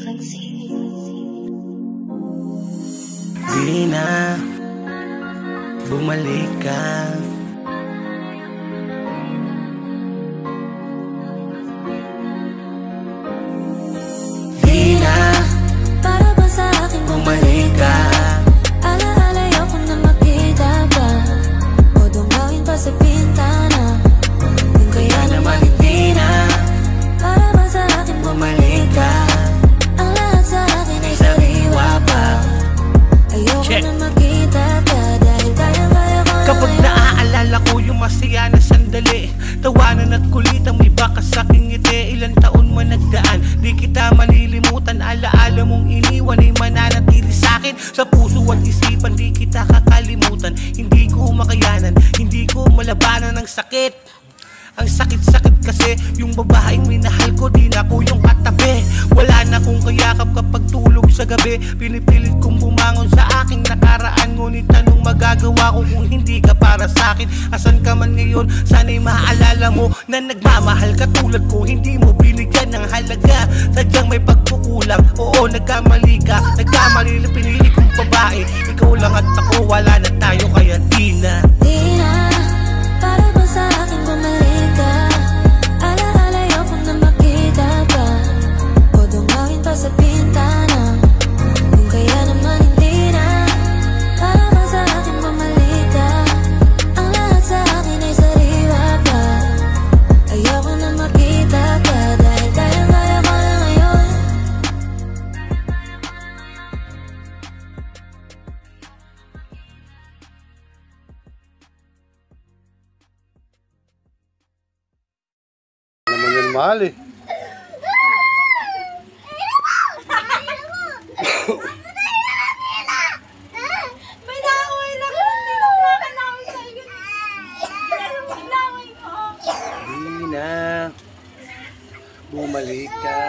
Di na bumalik ka. Di na para ba sa akin bumalik ka. Alaala ayoko na makita pa o dungawin pa sa pintana. Kung kaya naman hindi na para ba sa akin bumalik ka. Ang lahat sa akin ay sariwa pa. Ayoko na makita ka dahil kaya-kaya ko na Kapag naaalala ko yung masaya na sandali, tawanan at kulitan, may baka sa aking ngiti. Ilang taon man nagdaan, di kita malilimutan. Alaala mong iniwan ay mananatili sa'kin. Sa puso at isipan, di kita kakalimutan. Hindi ko makayanan, hindi ko malabanan ang sakit. Ang sakit-sakit kasi yung babaeng minahal ko, di na ko yung katabi. Wala na kong kayakap kapag tulog sa gabi. Pinipilit kong bumangon sa aking nakaraan, ngunit anong magagawa ko kung hindi ka para sa'kin? Asan ka man ngayon, sana'y maalala mo na nagmamahal ka tulad ko. Hindi mo binigyan ng halaga, sadyang may pagkukulang. Oo, nagkamali ka, nagkamali na pinili kong babae. Ikaw lang at ako, wala na tayo kaya di na. Di na para ba sa akin bumalik ka. Alaala ayoko na makita pa o dungawin pa sa pintana. Kung kaya naman hindi na para ba sa akin bumalik ka. Ang lahat sa akin ay sariwa pa. Ayoko na makita ka dahil kaya-kaya ko na ngayon. Naman yan mahal eh. May nakaway na ko, hindi ko makanawin sa iyo. Pero sinaway ko. Di na bumalik ka,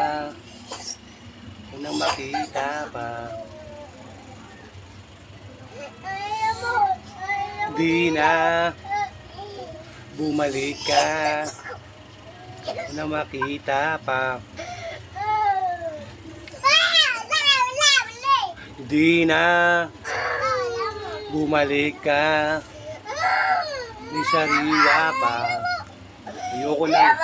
kung nang makita pa. Di na bumalik ka, kung nang makita pa. Di na bumalik ka, ni sariwa pa. Ayoko na.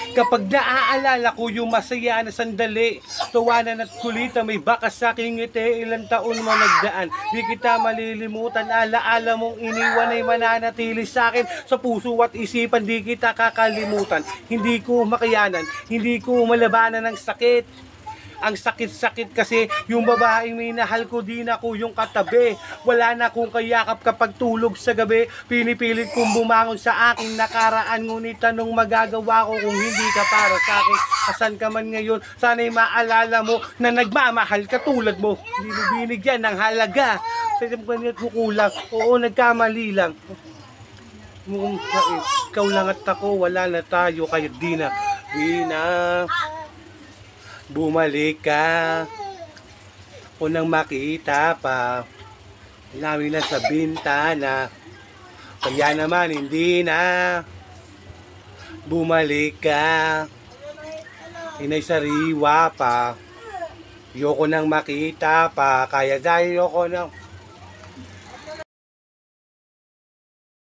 Kapag naaalala ko yung masaya na sandali, tawanan at kulitan, may bakas sa aking ngiti. Ilang taon mo nagdaan, di kita malilimutan. Alaala mong iniwan ay mananatili sa akin. Sa puso at isipan, di kita kakalimutan. Hindi ko makayanan, hindi ko malabanan ng sakit. Ang sakit-sakit kasi yung babaeng minahal ko, di na ko yung katabi. Wala na akong kayakap kapag tulog sa gabi. Pinipilit kong bumangon sa aking nakaraan, ngunit anong magagawa ko kung hindi ka para sa akin? Asan ka man ngayon, sana'y maalala mo na nagmamahal ka tulad mo. Hindi mo binigyan ng halaga, sa ganit mo kulang. Oo, nagkamali lang. Ikaw lang at ako, wala na tayo kaya di na bumalik ka, kung nang makita pa namin na sa bintana. Kaya naman hindi na bumalik ka, inay sariwa pa. Ayoko nang makita pa, kaya dahil ayoko nang